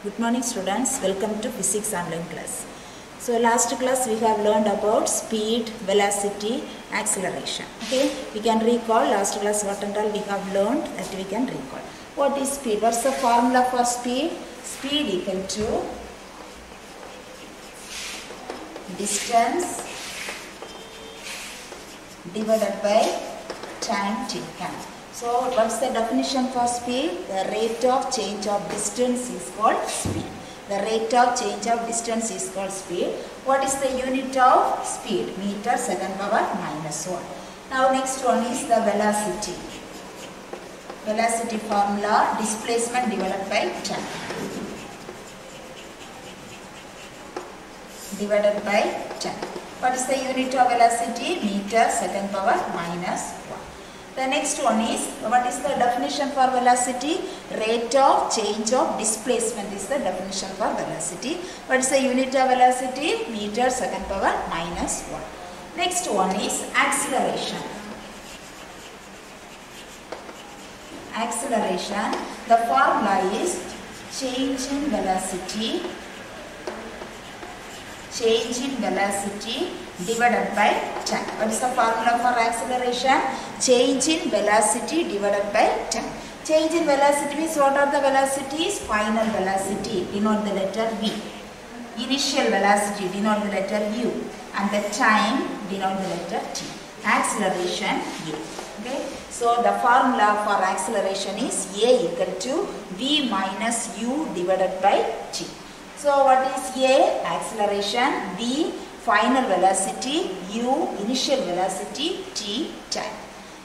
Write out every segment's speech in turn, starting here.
Good morning students, welcome to physics online class. So last class we have learned about speed, velocity, acceleration. Okay, we can recall last class what and all we have learned that we can recall. What is speed? What's the formula for speed? Speed equal to distance divided by time taken. So what's the definition for speed? The rate of change of distance is called speed. The rate of change of distance is called speed. What is the unit of speed? Meter second power minus 1. Now next one is the velocity. Velocity formula, displacement divided by time. Divided by time. What is the unit of velocity? Meter second power minus 1. The next one is, what is the definition for velocity? Rate of change of displacement is the definition for velocity. What is the unit of velocity? Meter second power minus 1. Next one is acceleration. Acceleration, the formula is change in velocity divided by time. What is the formula for acceleration? Change in velocity divided by time. Change in velocity means what are the velocities? Final velocity, denote the letter V. Initial velocity, denote the letter U. And the time, denote the letter T. Acceleration, A. Okay. So the formula for acceleration is A equal to V minus U divided by T. So what is A? Acceleration. V, final velocity. U, initial velocity. T, time.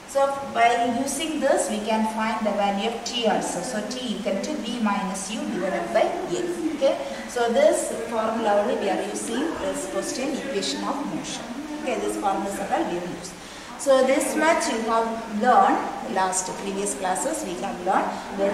So by using this we can find the value of T also. So T equal to V minus U divided by A. Okay. So this formula only we are using this question equation of motion. Okay. This formula is all we will use. So this much you have learned, previous classes we have learned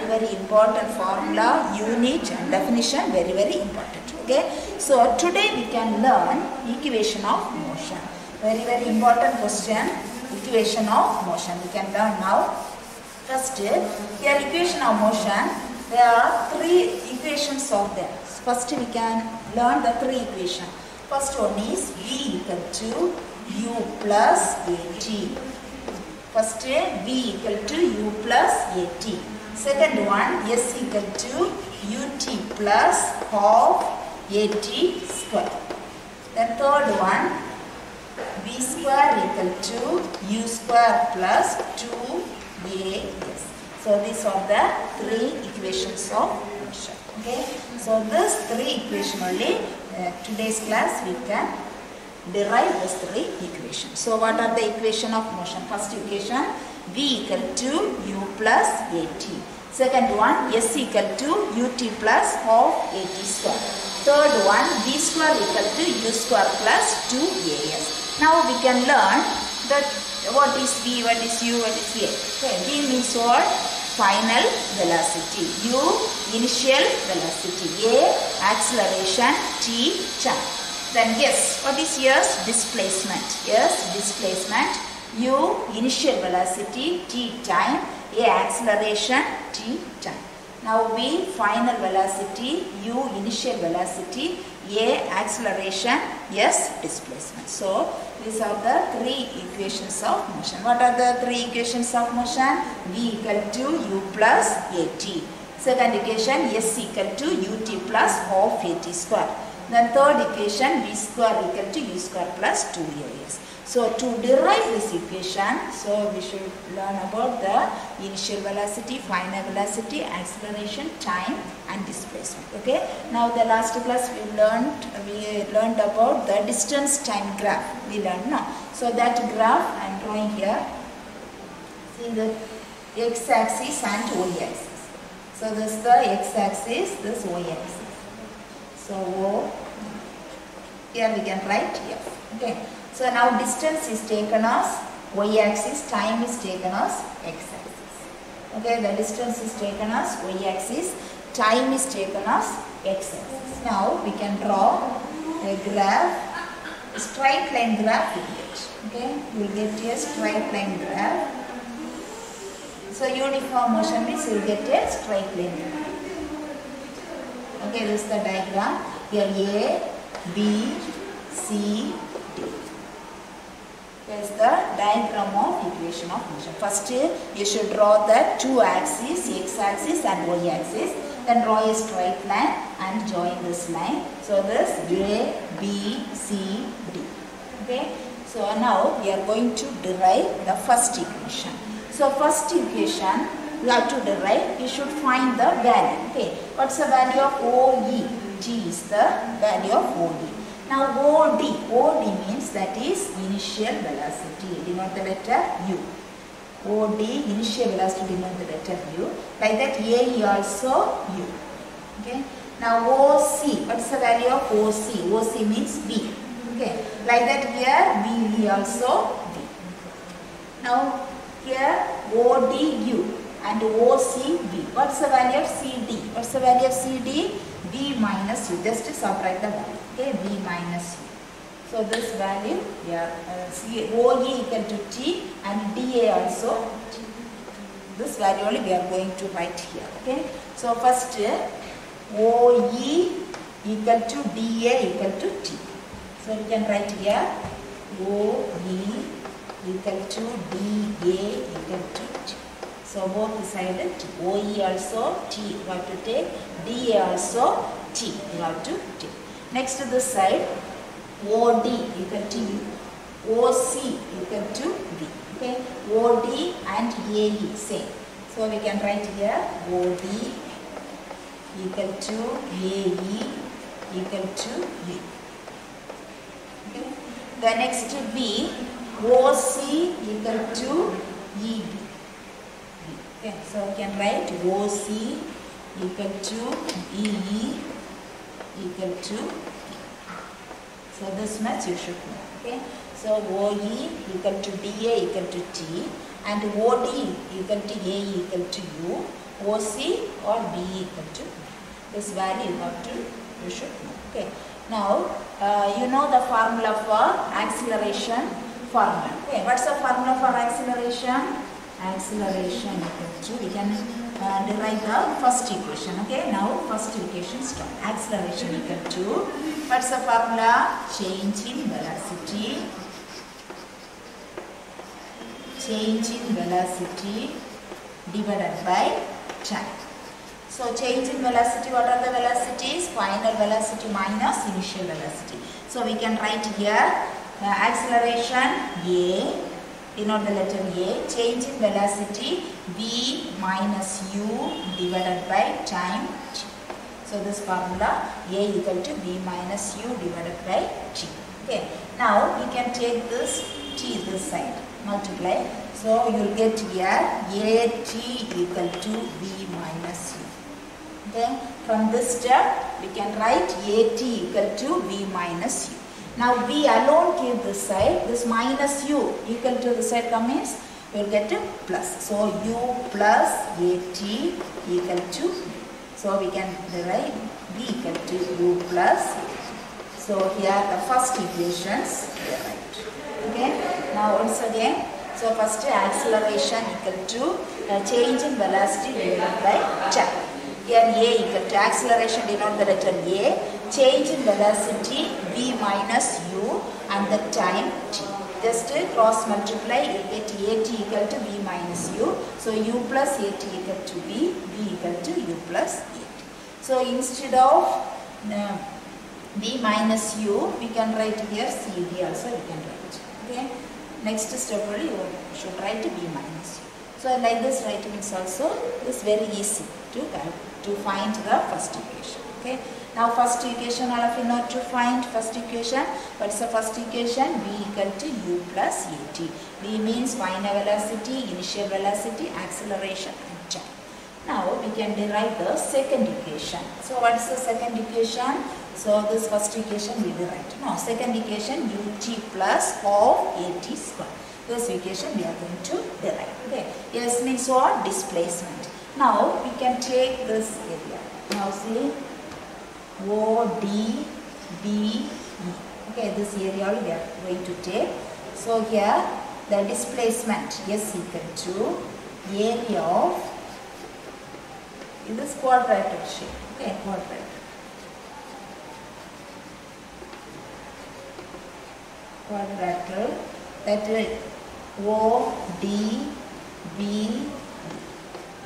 very important formula, unit and definition, very important. Okay. So today we can learn equation of motion. Very important question, equation of motion. We can learn now. First, here equation of motion, there are three equations of them. First we can learn the three equations. First one is V equal to U plus AT. First V equal to U plus AT. Second one S equal to UT plus half AT square. Then third one V square equal to U square plus 2AS. So these are the three equations of motion. Okay. So this three equations only today's class we can derive these three equations. So what are the equation of motion? First equation V equal to U plus AT. Second one S equal to UT plus half AT square. Third one V square equal to U square plus 2AS. Now we can learn that what is V, what is U, what is A. Okay. V means what? Final velocity. U, initial velocity. A, acceleration. T, time. Then yes, what is yes? Displacement. Yes, displacement. U, initial velocity. T, time. A, acceleration. T, time. Now V, final velocity. U, initial velocity. A, acceleration. S, displacement. So these are the three equations of motion. What are the three equations of motion? V equal to U plus AT. Second equation S equal to UT plus half AT square. Then third equation V square equal to U square plus 2AS. So to derive this equation, so we should learn about the initial velocity, final velocity, acceleration, time and displacement. Okay. Now the last class we learned about the distance time graph. We learned now. So that graph I am drawing here. See the x-axis and y-axis. So this is the x-axis, this y-axis. So O, here we can write F. Okay. So now distance is taken as y-axis, time is taken as x-axis. Okay, the distance is taken as y-axis, time is taken as x-axis. Now we can draw a graph, a straight line graph you get. Okay, you will get a straight line graph. So uniform motion means you will get a straight line graph. Okay, this is the diagram. Here A, B, C, D. Here is the diagram of equation of motion. First, you should draw the two axes, x-axis and y-axis. Then draw a straight line and join this line. So this A, B, C, D. Okay. So now we are going to derive the first equation. So first equation we have to derive. We should find the value. Okay. What's the value of OE? G is the value of OE. Now OD means that is initial velocity. Denote the letter U. OD initial velocity denote the letter U. Like that AE also U. Okay. Now OC. What's the value of OC? OC means V. Okay. Like that here VE also V. Now here ODU and OCV. What's the value of CD? What's the value of CD? V minus U. Just to subtract the value. Okay, V minus U. So this value here, OE equal to T and DA also T. This value only we are going to write here. Okay. So first OE equal to DA equal to T. So we can write here OE equal to DA equal to T. So both sides T. OE also T you have to take, DA also T you have to take. Next to this side OD equal to U, OC equal to V. Okay, OD and AE same. So we can write here OD equal to AE equal to V. Okay. The next V, OC equal to EB. Okay, so we can write OC equal to EE equal to V. So this much you should know. Okay. So OE equal to DA equal to T and OD equal to AE equal to U, OC or B equal to V. This value you should know. Okay. Now you know the formula for acceleration formula. Okay. What's the formula for acceleration? Acceleration equal to, we can derive the first equation. Okay. Now first equation start. Acceleration equal to, what's the formula? Change in velocity. Change in velocity divided by time. So change in velocity, what are the velocities? Final velocity minus initial velocity. So we can write here acceleration A, denote the letter A, change in velocity V minus U divided by time T. So this formula A equal to V minus U divided by T. Okay. Now we can take this T this side, multiply. So you will get here AT equal to V minus U. Okay. From this step we can write AT equal to V minus U. Now V alone keep this side, this minus U equal to this side comes, we will get a plus. So U plus AT equal to V. So we can derive V equal to U plus. So here the first equations we write. Okay. Now once again, so first acceleration equal to change in velocity divided by time. Here A equal to acceleration denote the letter A, change in velocity V minus U and the time T. Just cross multiply, you get AT equal to V minus U. So U plus AT equal to V, V equal to U plus AT. So instead of V minus U, we can write here CD also we can write. Okay. Next step only you should write V minus U. So like this writing is also is very easy to find the first equation. Okay. Now first equation, all of you know to find first equation. What's the first equation? V equal to U plus AT. V means final velocity, initial velocity, acceleration and time. Now we can derive the second equation. So what is the second equation? So this first equation we will write. No, second equation UT plus of AT square. This equation we are going to derive. Okay. Yes means what? Displacement. Now we can take this area. Now see O, D, B, E. Okay, this area we are going to take. So here the displacement is equal to area of, in this quadratic shape. Okay, quadratic. quadrilateral, that is ODB.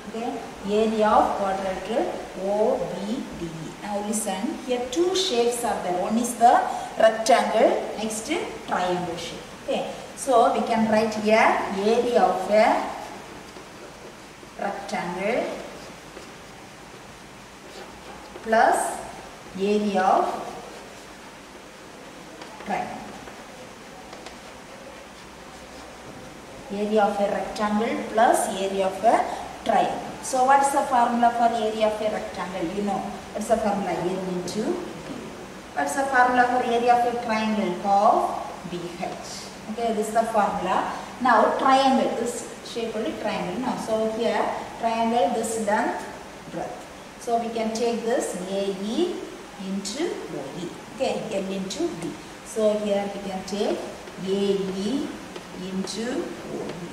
Okay, area of quadrilateral OBD. Now listen, here two shapes are there. One is the rectangle, next triangle shape. Okay, so we can write here area of a rectangle plus area of triangle. Area of a rectangle plus area of a triangle. So what is the formula for area of a rectangle? You know, what's the formula? L into B. What's the formula for area of a triangle? Of BH. Okay, this is the formula. Now triangle, this shape only triangle. Now, so here triangle, this length, breadth. So we can take this AE into OE. Okay, L into B. So here we can take AE into OE.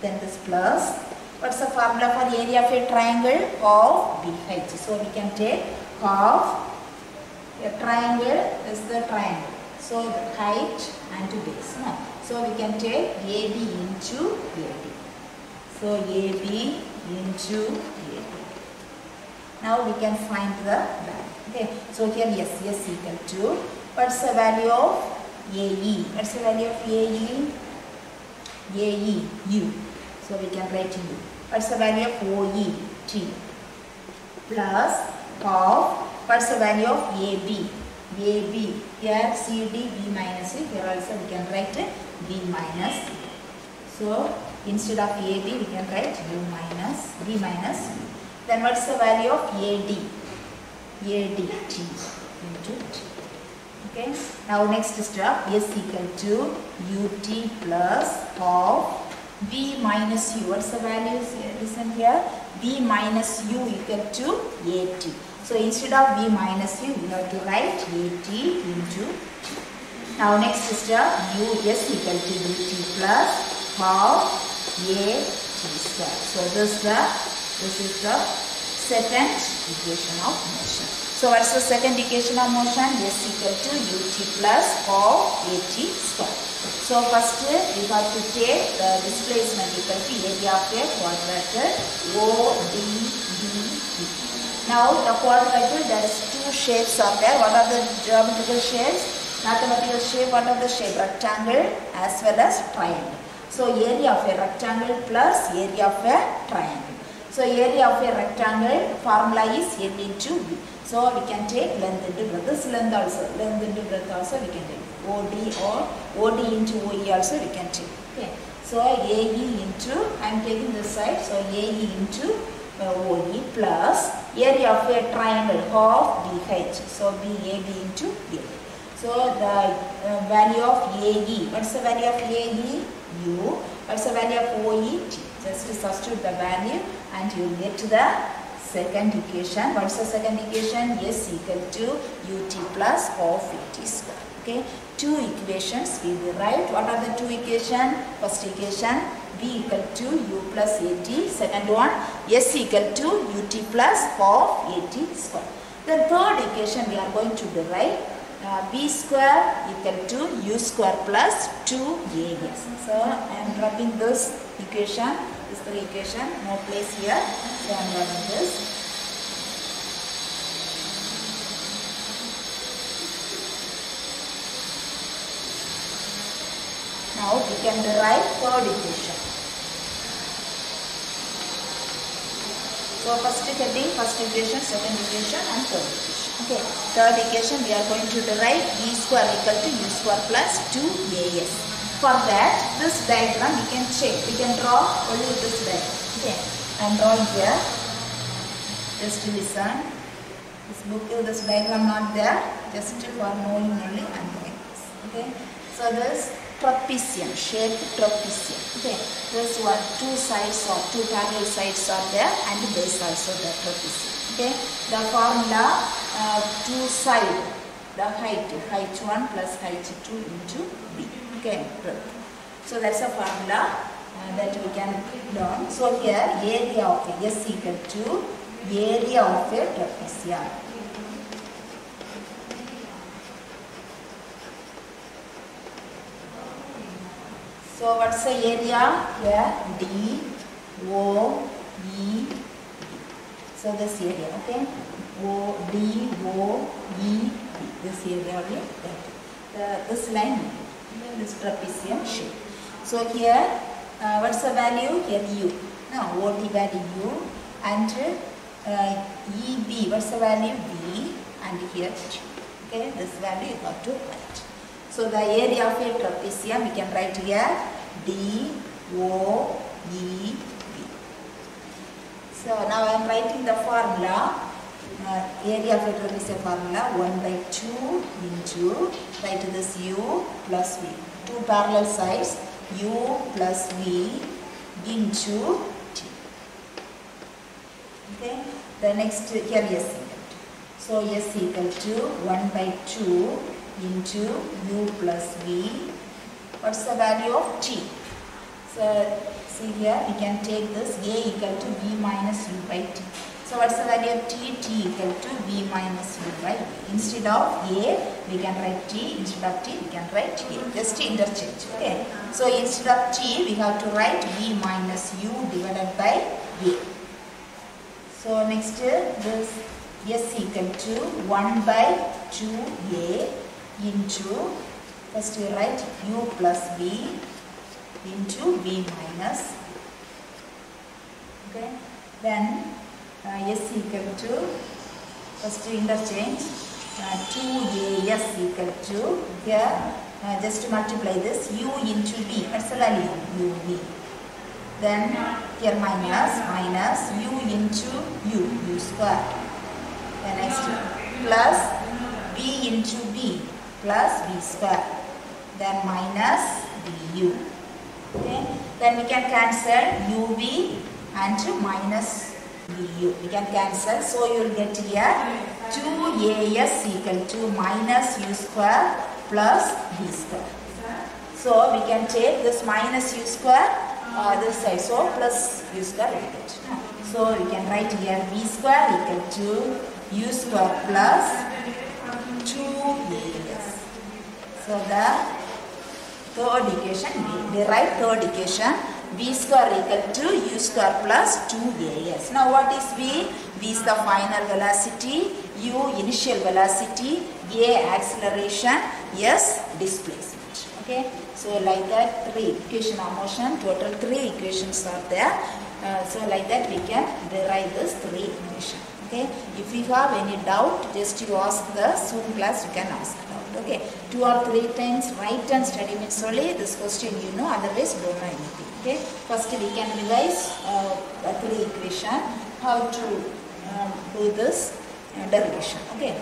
Then this plus. What's the formula for area of a triangle? Of BH. So we can take half. A triangle is the triangle. So the height and base. No. So we can take AB into AD. So AB into AD. Now we can find the value. Okay. So here yes equal to. What's the value of AE? What's the value of AE? AE U. So we can write U. What's the value of OE? T. Plus of what's the value of AB? AB. Here CD B minus C. Here also we can write B minus. So instead of AB we can write U minus B minus. Then what's the value of AD? ADT into T. Okay. Now next step S equal to UT plus of B minus U. What's the values? Listen here. B minus U equal to AT. So instead of B minus U, we have to write AT into T. Now next step, US equal to UT plus half AT square. So this is the second equation of motion. So what's the second equation of motion? S equal to UT plus half AT square. So first we have to take the displacement equal to area of a quadrilateral ODBE. Now the quadrilateral, there is two shapes are there. What are the geometrical shapes? Mathematical shape, what are the shape? Rectangle as well as triangle. So area of a rectangle plus area of a triangle. So area of a rectangle formula is L into B. So we can take length into breadth. This length into breadth also we can take. OD or OD into OE also we can take. Okay. So AE into, I am taking this side. So AE into OE plus area of a triangle of BH. So BAB into A. So the value of AE. What's the value of AE? U. What's the value of OE? T. Just substitute the value and you get to the second equation. What's the second equation? S equal to UT plus of AT square. Okay. Two equations we derive. What are the two equations? First equation B equal to U plus AT. Second one S equal to UT plus of AT square. The third equation we are going to derive B square equal to U square plus 2AS. So I am dropping this equation. This is the equation. No place here. So I am dropping this. Now we can derive third equation. So first heading, first equation, second equation and third equation. Okay. Third equation we are going to derive B square equal to U square plus 2AS. For that, this diagram we can check. We can draw only this diagram. Okay. I am drawing here. Just listen. This book, this diagram not there. Just for knowing only I am doing this. Okay. So this trapezium, shaped trapezium. Okay, this one, two sides or two parallel sides are there and base also the trapezium. Okay, the formula two side, the height 1 plus height 2 into B. Okay, so that's a formula that we can learn. So here area of a S equal to area of a trapezium. So what's the area here? D, O, E. So this area, okay? O, D, O, E, this area only. This line, this trapezium shape. So here, what's the value? Here U. Now OD value U, and EB, what's the value? B, and here G. Okay, this value you have to write. So the area of a trapezium we can write here D, O, E, B. So now I am writing the formula. Area of a trapezium formula 1 by 2 into, write this U plus V. Two parallel sides, U plus V into T. Okay, the next here S equal to. So S equal to 1 by 2 into U plus V. What's the value of T? So see here we can take this A equal to V minus U by T. So what's the value of T? T equal to V minus U by V. Instead of A we can write T, instead of T we can write A. Just interchange. Okay. So instead of T we have to write V minus U divided by A. So next this S equal to 1 by 2A into, first we write U plus V into V minus. Okay. Then S equal to, first interchange 2AS equal to, here just to multiply this U into V, what's the value? UV. Then here minus U into U square. Then next plus V into V plus V square. Then minus VU. Okay. Then we can cancel UV and minus VU. We can cancel. So you will get here 2AS equal to minus U square plus V square. So we can take this minus U square this side. So plus U square we get. So we can write here V square equal to U square plus 2AS. So the third equation, we write third equation, V square equal to U square plus 2AS. Now what is V? V is the final velocity, U initial velocity, A acceleration, S displacement. Okay. So like that 3 equation of motion, total 3 equations are there. So like that we can derive this 3 equation. Okay. If you have any doubt, just you ask the Zoom class, you can ask doubt. Okay. 2 or 3 times write and study means only this question you know, otherwise don't know anything. Okay. First we can revise the 3 equation, how to do this derivation. Okay.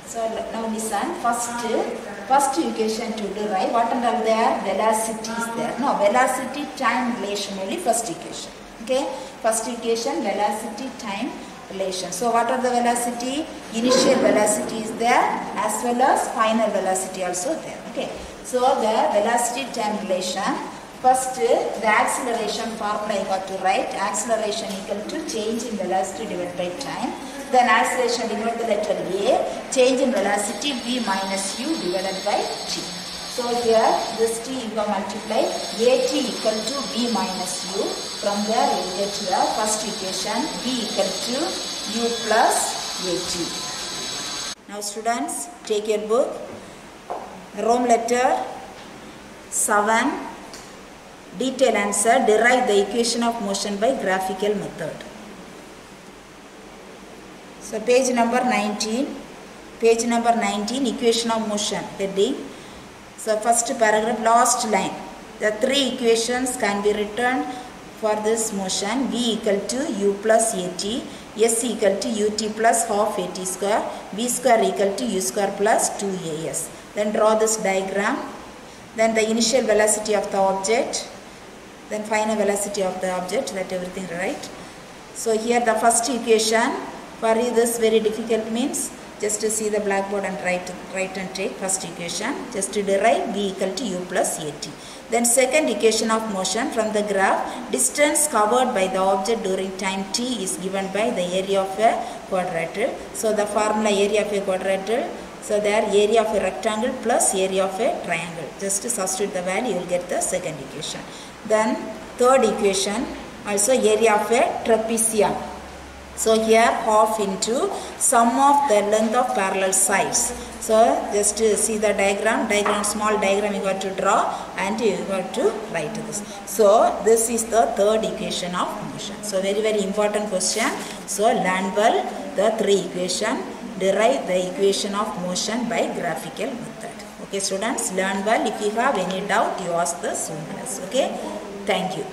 So now listen, first equation to derive, what are there? Velocity is there. No, velocity time relation only first equation. Okay. First equation velocity time relation. So what are the velocity? Initial velocity is there as well as final velocity also there. Okay. So the velocity time relation, first the acceleration formula you got to write. Acceleration equal to change in velocity divided by time. Then acceleration denote the letter A, change in velocity V minus U divided by T. So here this T you can multiply AT equal to V minus U. From there you will get the first equation V equal to U plus AT. Now students, take your book, Rome letter 7, detailed answer, derive the equation of motion by graphical method. So page number 19, equation of motion, heading. So first paragraph, last line. The 3 equations can be written for this motion. V equal to U plus AT, S equal to UT plus half AT square, V square equal to U square plus 2AS. Then draw this diagram. Then the initial velocity of the object, then final velocity of the object, that everything right. So here the first equation, for this very difficult means just to see the blackboard and write and take first equation, just to derive V equal to U plus AT. Then second equation of motion, from the graph, distance covered by the object during time t is given by the area of a quadrilateral. So the formula area of a quadrilateral, So there area of a rectangle plus area of a triangle. Just substitute the value, you will get the second equation. Then third equation, also area of a trapezium. So here half into sum of the length of parallel sides. So just see the diagram, small diagram you got to draw and you got to write this. So this is the third equation of motion. So very important question. So learn well the three equation. Derive the equation of motion by graphical method. Okay students, learn well. If you have any doubt, you ask the Zoom class. Okay, thank you.